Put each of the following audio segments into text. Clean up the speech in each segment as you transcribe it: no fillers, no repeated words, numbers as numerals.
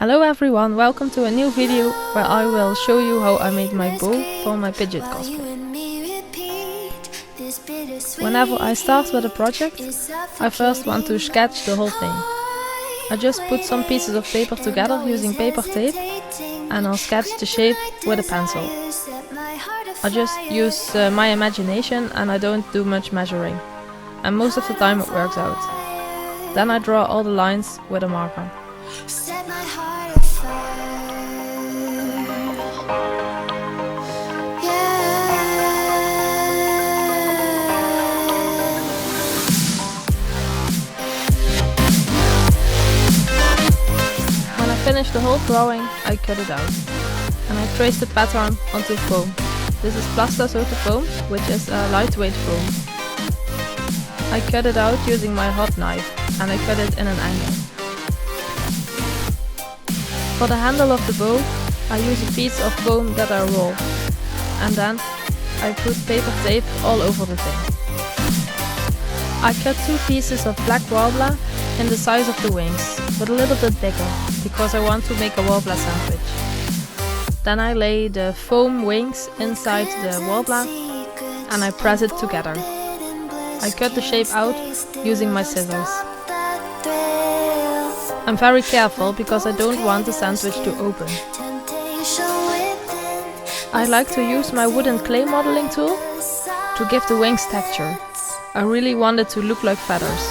Hello everyone, welcome to a new video where I will show you how I made my bow for my Pidgeot cosplay. Whenever I start with a project, I first want to sketch the whole thing. I just put some pieces of paper together using paper tape and I'll sketch the shape with a pencil. I just use my imagination and I don't do much measuring. And most of the time it works out. Then I draw all the lines with a marker. Set my heart afire. When I finish the whole drawing, I cut it out. And I trace the pattern onto foam. This is Plastosote foam, which is a lightweight foam. I cut it out using my hot knife and I cut it in an angle. For the handle of the bow, I use a piece of foam that I roll, and then I put paper tape all over the thing. I cut two pieces of Black Worbla in the size of the wings, but a little bit bigger, because I want to make a Worbla sandwich. Then I lay the foam wings inside the Worbla and I press it together. I cut the shape out using my scissors. I'm very careful because I don't want the sandwich to open. I like to use my wooden clay modeling tool to give the wings texture. I really want it to look like feathers.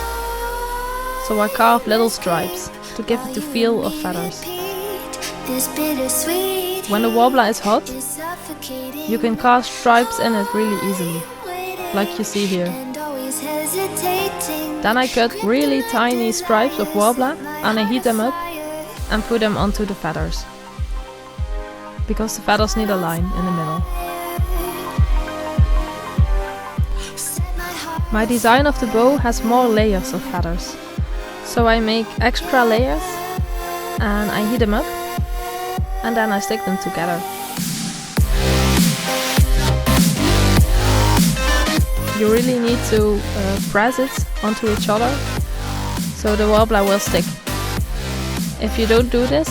So I carve little stripes to give it the feel of feathers. When the Worbla is hot, you can carve stripes in it really easily, like you see here. Then I cut really tiny stripes of Worbla and I heat them up and put them onto the feathers, because the feathers need a line in the middle. My design of the bow has more layers of feathers, so I make extra layers and I heat them up and then I stick them together. You really need to press it onto each other so the Worbla will stick. If you don't do this,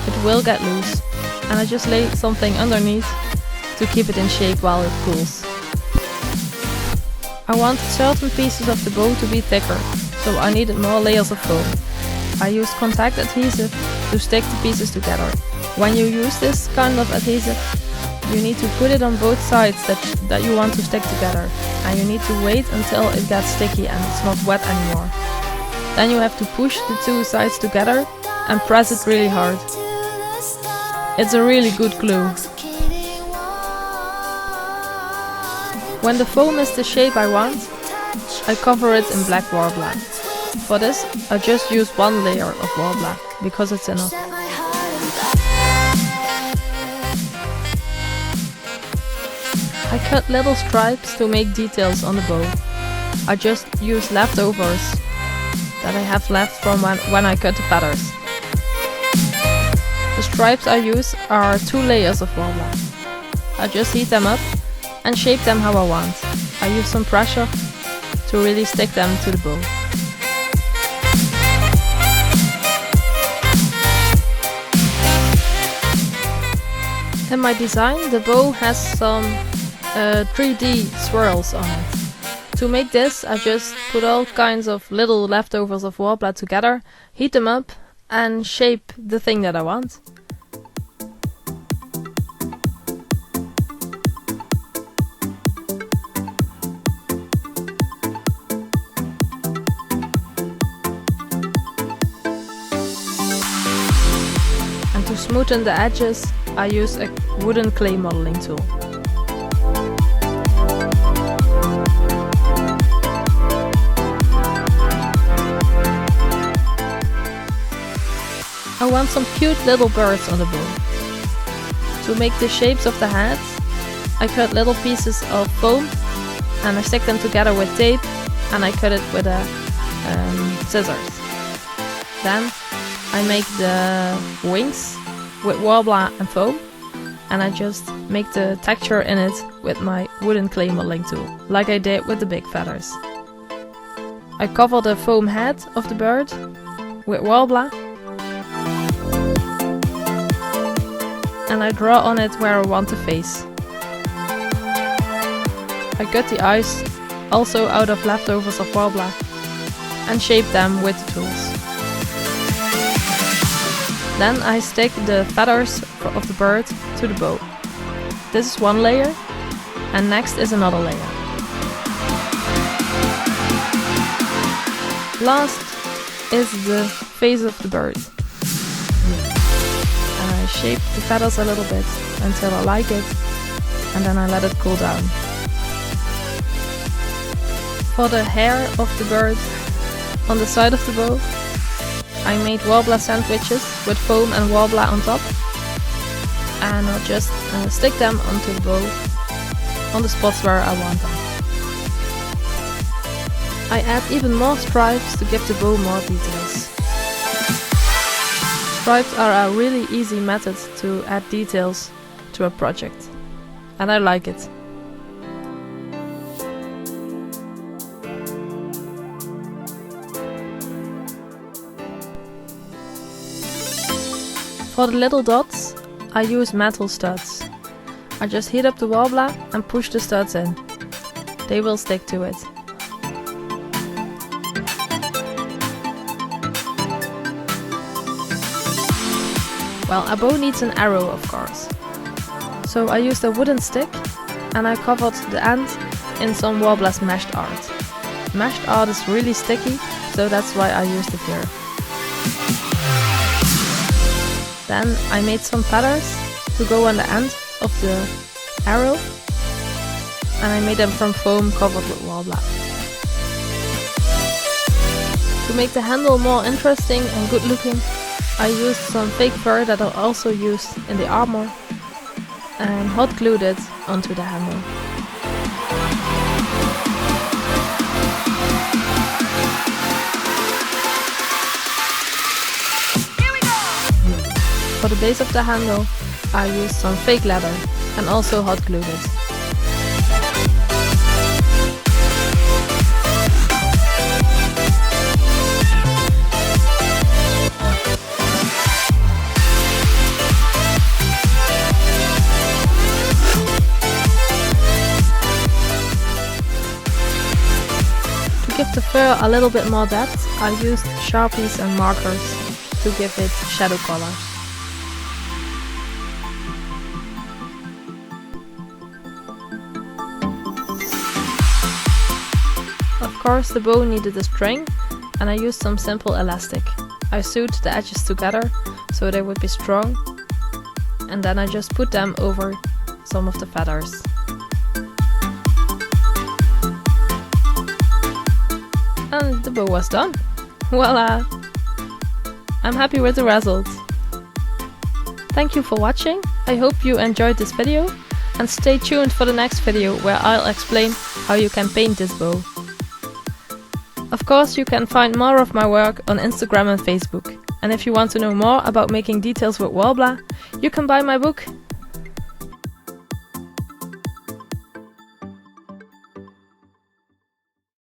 it will get loose, and I just lay something underneath to keep it in shape while it cools. I want certain pieces of the bow to be thicker, so I needed more layers of foam. I used contact adhesive to stick the pieces together. When you use this kind of adhesive, you need to put it on both sides that you want to stick together, and you need to wait until it gets sticky and it's not wet anymore. Then you have to push the two sides together and press it really hard. It's a really good glue. When the foam is the shape I want, I cover it in Black Worbla. For this, I just use one layer of Worbla, because it's enough. I cut little stripes to make details on the bow. I just use leftovers that I have left from when I cut the feathers. The stripes I use are 2 layers of Worbla. I just heat them up and shape them how I want. I use some pressure to really stick them to the bow. In my design, the bow has some 3D swirls on it. To make this, I just put all kinds of little leftovers of Worbla together, heat them up and shape the thing that I want. And to smoothen the edges, I use a wooden clay modeling tool. I want some cute little birds on the bow. To make the shapes of the heads, I cut little pieces of foam and I stick them together with tape and I cut it with scissors. Then I make the wings with Worbla and foam and I just make the texture in it with my wooden clay modeling tool, like I did with the big feathers. I cover the foam head of the bird with Worbla and I draw on it where I want the face. I cut the eyes, also out of leftovers of Worbla, and shape them with the tools. Then I stick the feathers of the bird to the bow. This is one layer, and next is another layer. Last is the face of the bird. And I shape the feathers a little bit until I like it, and then I let it cool down. For the hair of the bird on the side of the bow, I made Worbla sandwiches with foam and Worbla on top, and I'll just stick them onto the bow on the spots where I want them. I add even more stripes to give the bow more details. Stripes are a really easy method to add details to a project, and I like it. For the little dots, I use metal studs. I just heat up the Worbla and push the studs in. They will stick to it. Well, a bow needs an arrow, of course. So I used a wooden stick and I covered the end in some Worbla's meshed art. Meshed art is really sticky, so that's why I used it here. Then I made some feathers to go on the end of the arrow, and I made them from foam covered with Worbla. To make the handle more interesting and good looking, I used some fake fur that I also used in the armor and hot glued it onto the handle. For the base of the handle, I used some fake leather and also hot glued it. To give the fur a little bit more depth, I used Sharpies and markers to give it shadow colors. Of course, the bow needed a string, and I used some simple elastic. I sewed the edges together so they would be strong, and then I just put them over some of the feathers. And the bow was done. Voila! I'm happy with the result. Thank you for watching. I hope you enjoyed this video, and stay tuned for the next video where I'll explain how you can paint this bow. Of course, you can find more of my work on Instagram and Facebook. And if you want to know more about making details with Worbla, you can buy my book